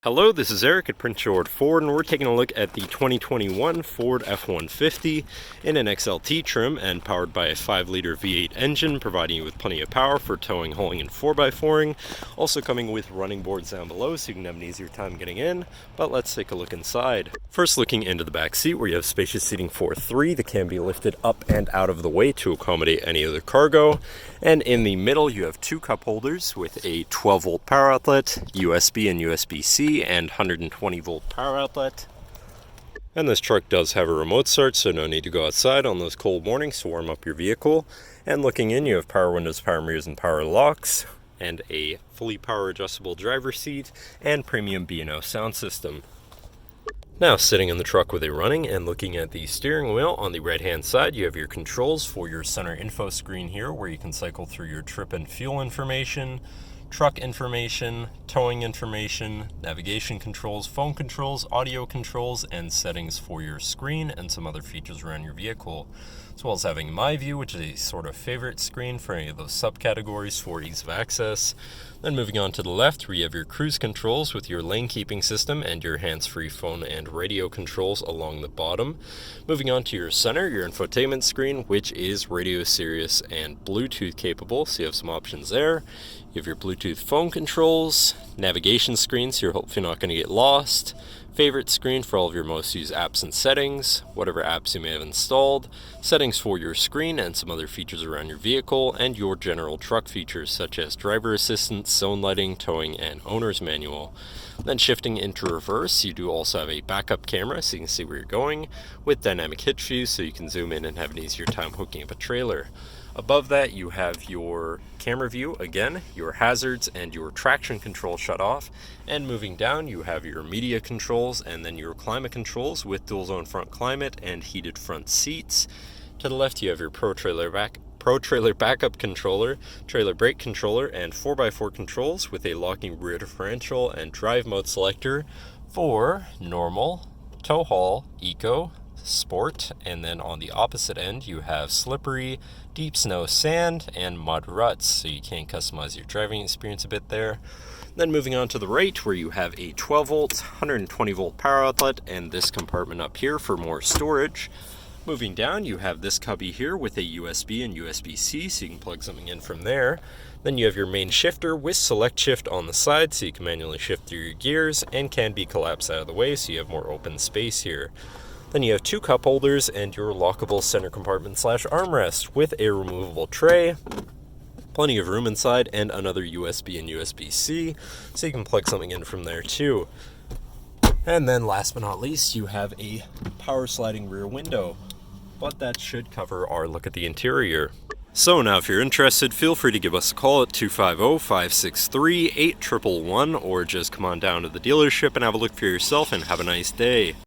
Hello, this is Eric at Prince George Ford, and we're taking a look at the 2021 Ford F-150 in an XLT trim and powered by a 5-liter V8 engine, providing you with plenty of power for towing, hauling, and 4x4ing. Also coming with running boards down below so you can have an easier time getting in, but let's take a look inside. First, looking into the back seat where you have spacious seating for 3 that can be lifted up and out of the way to accommodate any other cargo. And in the middle, you have 2 cup holders with a 12-volt power outlet, USB and USB-C, and 120 volt power outlet. And this truck does have a remote start, so no need to go outside on those cold mornings to warm up your vehicle. And looking in, you have power windows, power mirrors, and power locks, and a fully power adjustable driver's seat and premium B&O sound system. Now, sitting in the truck with a running and looking at the steering wheel, on the right hand side you have your controls for your center info screen here, where you can cycle through your trip and fuel information, truck information, towing information, navigation controls, phone controls, audio controls, and settings for your screen and some other features around your vehicle. As well as having My View, which is a sort of favorite screen for any of those subcategories for ease of access. Then moving on to the left, where you have your cruise controls with your lane keeping system and your hands-free phone and radio controls along the bottom. Moving on to your center, your infotainment screen, which is radio, Sirius, and Bluetooth capable, so you have some options there. You have your Bluetooth phone controls, navigation screen, so you're hopefully not going to get lost, favorite screen for all of your most used apps and settings, whatever apps you may have installed, settings for your screen and some other features around your vehicle, and your general truck features such as driver assistance, zone lighting, towing, and owner's manual. Then shifting into reverse, you do also have a backup camera so you can see where you're going, with dynamic hitch views so you can zoom in and have an easier time hooking up a trailer. Above that, you have your camera view, again, your hazards and your traction control shut off. And moving down, you have your media controls and then your climate controls with dual zone front climate and heated front seats. To the left, you have your Pro Trailer Backup controller, trailer brake controller, and 4x4 controls with a locking rear differential and drive mode selector for normal, tow haul, eco, sport, and then on the opposite end you have slippery, deep snow, sand, and mud ruts, so you can customize your driving experience a bit there. Then moving on to the right, where you have a 12 volt 120 volt power outlet and this compartment up here for more storage. Moving down, you have this cubby here with a USB and USB-C, so you can plug something in from there. Then you have your main shifter with select shift on the side, so you can manually shift through your gears and can be collapsed out of the way, so you have more open space here. Then you have 2 cup holders and your lockable center compartment / armrest with a removable tray. Plenty of room inside and another USB and USB-C, so you can plug something in from there too. And then last but not least, you have a power sliding rear window. But that should cover our look at the interior. So now if you're interested, feel free to give us a call at 250-563-8111 or just come on down to the dealership and have a look for yourself and have a nice day.